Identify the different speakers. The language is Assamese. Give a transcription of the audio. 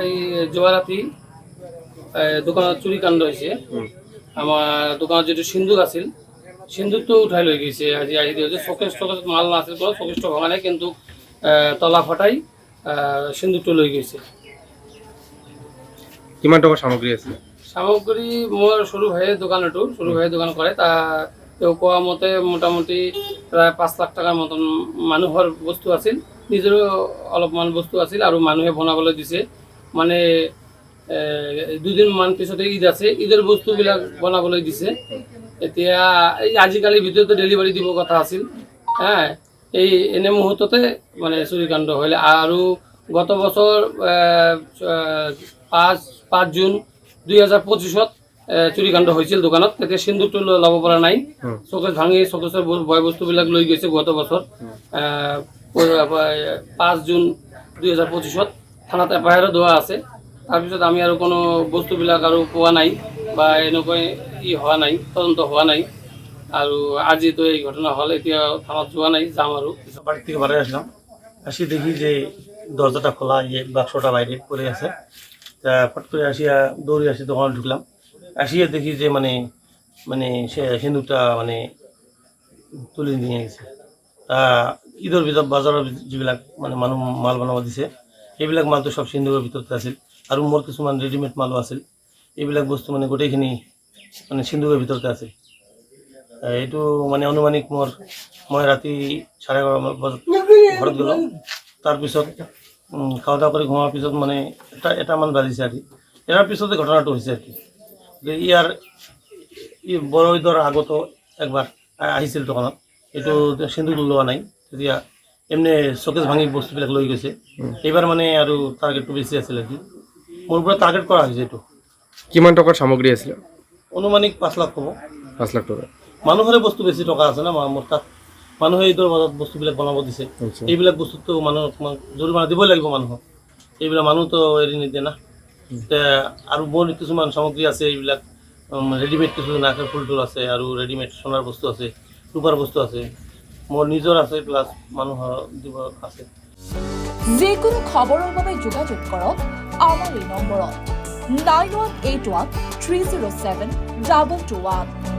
Speaker 1: এই যোৱাৰাতি দোকানত চুৰি কাণ্ড হৈছে। আমাৰ দোকানত যিটো সিন্দুক আছিল, সিন্দুকটো উঠাই লৈ গৈছে। আজি আহি দিছে চকেজ মাল নাছিল, কোনো চকেজটো ভঙা নাই, কিন্তু তলা ফটাই সিন্দুকটো লৈ গৈছে।
Speaker 2: কিমান টকাৰ সামগ্ৰী আছে?
Speaker 1: সামগ্ৰী মোৰ সৰু ভাইয়ে দোকান কৰে। তেওঁ কোৱা মতে মোটামুটি প্ৰায় 5 লাখ টকাৰ মতন মানুহৰ বস্তু আছিল, নিজৰো অলপমান বস্তু আছিল আৰু মানুহে বনাবলৈ দিছে। মানে 2 দিনমান পিছতে ঈদ আছে, ঈদৰ বস্তুবিলাক বনাবলৈ দিছে। এতিয়া এই আজিকালিৰ ভিতৰতে ডেলিভাৰী দিব কথা আছিল। এই এনে মুহূৰ্ততে মানে চুৰিকাণ্ড হ'ল। আৰু গত বছৰ 5 জুন 2025-ত চুৰিকাণ্ড হৈছিল দোকানত। তেতিয়া সিন্দুকটো ল'ব পৰা নাই, চকেজ ভাঙি চকেজৰ বয় বস্তুবিলাক লৈ গৈছে। গত বছৰ 5 জুন 2025-ত থানাত এফআইআৰ দিয়া আছে। তাৰপিছত আমি আৰু কোনো বস্তুবিলাক আৰু পোৱা নাই বা এনেকৈ হোৱা নাই, তদন্ত হোৱা নাই। আৰু আজিতো এই ঘটনা হ'ল, এতিয়া থানাত যোৱা নাই, যাম আৰু।
Speaker 3: বাড়ি থেকে বাড়ি আসলাম, আসি দেখি যে দরজাটা খোলা, বাক্সটা বাইরে পড়ে আছে। তা ফট করে আসিয়া দৌড়ে আসি দোকানে ঢুকলাম। আসিয়া দেখি যে মানে সে সিন্দুকটা মানে তুলে নিয়ে গেছে। তা ঈদের ভিতৰত বাজাৰৰ যিবিলাক মানে মানুহ মাল বনাব দিছে, সেইবিলাক মালটো সব সিন্দুকৰ ভিতৰতে আছিল। আৰু মোৰ কিছুমান ৰেডিমেড মালো আছিল। এইবিলাক বস্তু মানে গোটেইখিনি মানে সিন্দুকৰ ভিতৰতে আছিল। এইটো মানে অনুমানিক মই ৰাতি 11:30 বজাত ঘৰত গ'লোঁ। তাৰপিছত খাওয়া দাওয়া কৰি ঘুমাৰ পিছত মানে এটামান বাজিছে আৰু ইয়াৰ পিছতে ঘটনাটো হৈছে আৰু যে বড় ঈদৰ আগতো একবাৰ আহিছিল দোকানত, এইটো সিন্দুক লোৱা নাই, তেতিয়া এমনি চকেজ ভাঙি বস্তুবিলাক লৈ গৈছে। এইবাৰ মানে আৰু টাৰ্গেটটো বেছি আছিল আৰু মোৰ পৰা টাৰ্গেট কৰা হৈছে। এইটো
Speaker 2: কিমান টকাৰ সামগ্ৰী আছিল?
Speaker 3: অনুমানিক 5 লাখ হ'ব।
Speaker 2: 5 লাখ টকা।
Speaker 3: মানুহৰে বস্তু বেছি টকা আছে না মোৰ তাত। মানুহে ঈদৰ বজাৰত বস্তুবিলাক বনাব দিছে, এইবিলাক বস্তুটো মানুহক জৰিমনা দিবই লাগিব মানুহক। এইবিলাক মানুহতো এৰি নিদিয়ে না। আৰু মোৰ কিছুমান সামগ্ৰী আছে, এইবিলাক ৰেডিমেড কিছু নাকৰ ফুলটোল আছে, আৰু ৰেডিমেড সোণাৰ বস্তু আছে, ৰূপাৰ বস্তু আছে, মোৰ নিজৰ আছে, প্লাছ মানুহৰ দিব আছে।
Speaker 4: যিকোনো খবৰৰ বাবে যোগাযোগ কৰক আমাৰ এই নম্বৰত 9181 307 221।